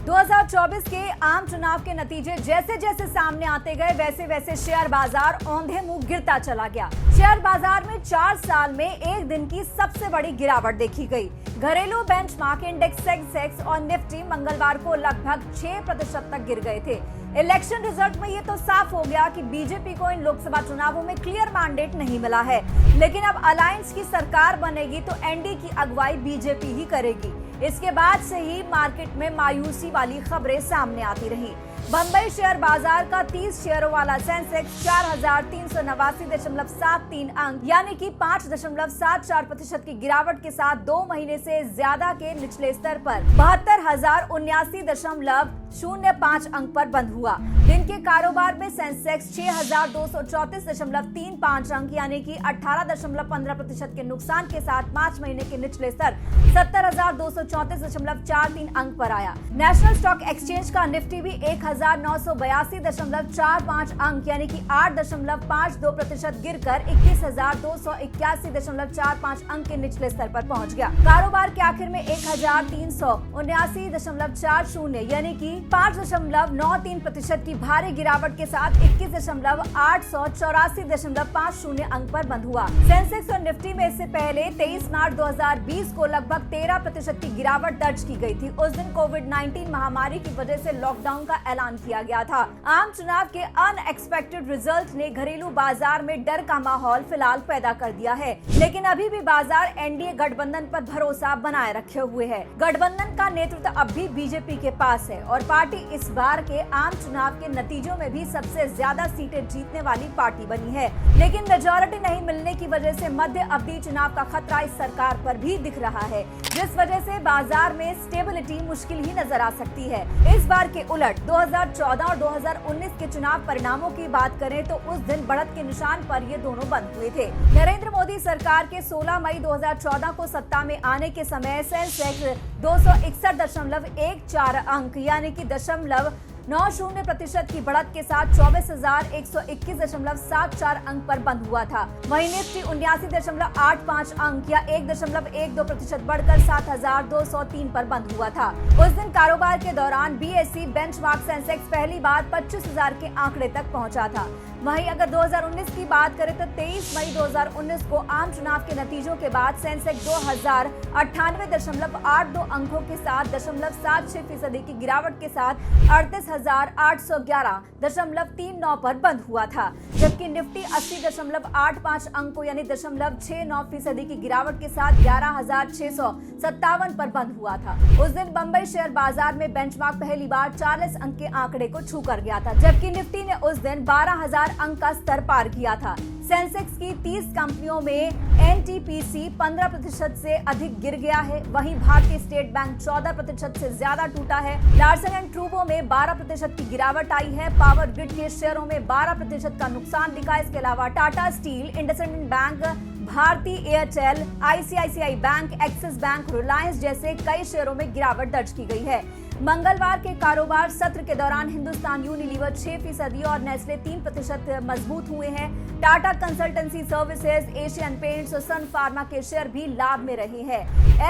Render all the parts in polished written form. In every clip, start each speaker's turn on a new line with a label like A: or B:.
A: 2024 के आम चुनाव के नतीजे जैसे जैसे सामने आते गए वैसे वैसे शेयर बाजार औंधे मुंह गिरता चला गया। शेयर बाजार में 4 साल में एक दिन की सबसे बड़ी गिरावट देखी गई। घरेलू बेंचमार्क इंडेक्स सेंसेक्स और निफ्टी मंगलवार को लगभग 6% तक गिर गए थे। इलेक्शन रिजल्ट में ये तो साफ हो गया कि बीजेपी को इन लोकसभा चुनावों में क्लियर मैंडेट नहीं मिला है, लेकिन अब अलायंस की सरकार बनेगी तो एनडीए की अगुवाई बीजेपपी ही करेगी। इसके बाद से ही मार्केट में मायूसी वाली खबरें सामने आती रही। बंबई शेयर बाजार का 30 शेयरों वाला सेंसेक्स 4,389.73 अंक यानी कि 5.74% की गिरावट के साथ 2 महीने से ज्यादा के निचले स्तर पर 72,079.05 अंक पर बंद हुआ। दिन के कारोबार में सेंसेक्स 6,234.35 अंक यानी कि 18.15% के नुकसान के साथ 5 महीने के निचले स्तर 70,234.43 अंक पर आया। नेशनल स्टॉक एक्सचेंज का निफ्टी भी 1,982.45 अंक यानी कि 8.52% गिरकर 21,281.45 अंक के निचले स्तर पर पहुंच गया। कारोबार के आखिर में 1,379.40 यानी कि 5.93% की भारी गिरावट के साथ 21,884.50 अंक पर बंद हुआ। सेंसेक्स और निफ्टी में इससे पहले 23 मार्च 2020 को लगभग 13% की गिरावट दर्ज की गई थी। उस दिन कोविड-19 महामारी की वजह से लॉकडाउन का ऐलान किया गया था। आम चुनाव के अनएक्सपेक्टेड रिजल्ट ने घरेलू बाजार में डर का माहौल फिलहाल पैदा कर दिया है, लेकिन अभी भी बाजार एनडीए गठबंधन पर भरोसा बनाए रखे हुए है। गठबंधन का नेतृत्व अब भी बीजेपी के पास है और पार्टी इस बार के आम चुनाव के नतीजों में भी सबसे ज्यादा सीटें जीतने वाली पार्टी बनी है, लेकिन मेजॉरिटी नहीं मिलने की वजह से मध्य अवधि चुनाव का खतरा इस सरकार पर भी दिख रहा है, जिस वजह से बाजार में स्टेबिलिटी मुश्किल ही नजर आ सकती है। इस बार के उलट 2014 और 2019 के चुनाव परिणामों की बात करें तो उस दिन बढ़त के निशान पर ये दोनों बंद हुए थे। नरेंद्र मोदी सरकार के 16 मई 2014 को सत्ता में आने के समय सेंसेक्स 261.14 अंक यानी कि 0.90% की बढ़त के साथ 24,121.74 अंक पर बंद हुआ था। वहीं निफ्टी 79.85 अंक या 1.12% बढ़कर 7,203 पर बंद हुआ था। उस दिन कारोबार के दौरान बीएसई बेंचमार्क सेंसेक्स पहली बार 25,000 के आंकड़े तक पहुंचा था। वहीं अगर 2019 की बात करें तो 23 मई 2019 को आम चुनाव के नतीजों के बाद सेंसेक्स 2,098.82 अंकों के साथ 0.76% की गिरावट के साथ 38,811.39 पर बंद हुआ था, जबकि निफ्टी 80.85 अंकों यानी 0.69% की गिरावट के साथ 11,657 पर बंद हुआ था। उस दिन बंबई शेयर बाजार में बेंचमार्क पहली बार 40 अंक के आंकड़े को छू कर गया था, जबकि निफ्टी ने उस दिन 12,000 अंक का स्तर पार किया था। सेंसेक्स की 30 कंपनियों में एनटीपीसी 15% से अधिक गिर गया है। वहीं भारतीय स्टेट बैंक 14% से ज्यादा टूटा है। लार्सन एंड ट्रूबो में 12% की गिरावट आई है। पावर ग्रिड के शेयरों में 12% का नुकसान दिखा। इसके अलावा Tata steel, IndusInd bank, Bharti Airtel, ICICI bank, Axis bank, Reliance जैसे कई शेयरों में गिरावट दर्ज की गई है। मंगलवार के कारोबार सत्र के दौरान हिंदुस्तान यूनिलीवर 6% और नेस्ले 3% मजबूत हुए हैं। Tata consultancy services, Asian paints और सन फार्मा के शेयर भी लाभ में रहे हैं।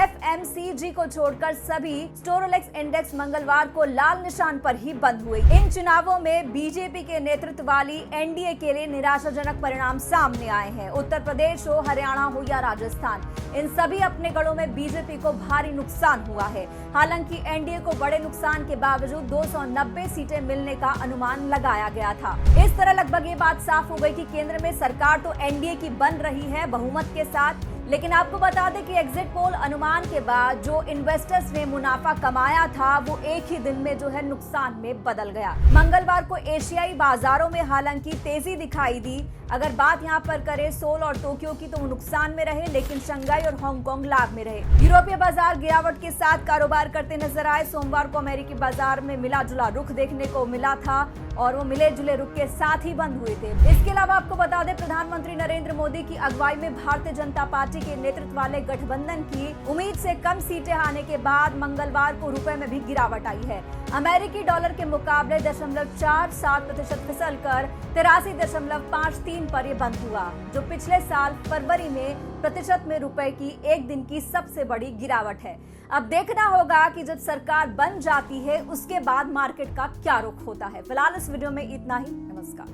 A: एफएमसीजी को छोड़कर सभी स्टोरोलेक्स इंडेक्स मंगलवार को लाल निशान पर ही बंद हुए। इन चुनावों में बीजेपी के नेतृत्व वाली एनडीए के लिए निराशाजनक परिणाम सामने आए हैं। उत्तर प्रदेश हो, हरियाणा हो या राजस्थान, इन सभी अपने गढ़ों में बीजेपी को भारी नुकसान हुआ है। हालांकि एनडीए को बड़े नुकसान के बावजूद 290 सीटें मिलने का अनुमान लगाया गया था। इस तरह लगभग ये बात साफ हो गई कि केंद्र में सरकार तो एनडीए की बन रही है बहुमत के साथ, लेकिन आपको बता दें कि एग्जिट पोल अनुमान के बाद जो इन्वेस्टर्स ने मुनाफा कमाया था वो एक ही दिन में जो है नुकसान में बदल गया। मंगलवार को एशियाई बाजारों में हालांकि तेजी दिखाई दी। अगर बात यहाँ पर करें सोल और टोक्यो की तो वो नुकसान में रहे, लेकिन शंघाई और हांगकांग लाभ में रहे। यूरोपीय बाजार गिरावट के साथ कारोबार करते नजर आए। सोमवार को अमेरिकी बाजार में मिला जुला रुख देखने को मिला था और वो मिले जुले रुख के साथ ही बंद हुए थे। इसके अलावा आपको बता दें प्रधानमंत्री नरेंद्र मोदी की अगुवाई में भारतीय जनता पार्टी के नेतृत्व वाले गठबंधन की उम्मीद से कम सीटें आने के बाद मंगलवार को रुपए में भी गिरावट आई है। अमेरिकी डॉलर के मुकाबले 0.47% फिसल कर 83.53 पर यह बंद हुआ, जो पिछले साल फरवरी में प्रतिशत में रुपए की एक दिन की सबसे बड़ी गिरावट है। अब देखना होगा कि जब सरकार बन जाती है उसके बाद मार्केट का क्या रुख होता है। फिलहाल इस वीडियो में इतना ही। नमस्कार।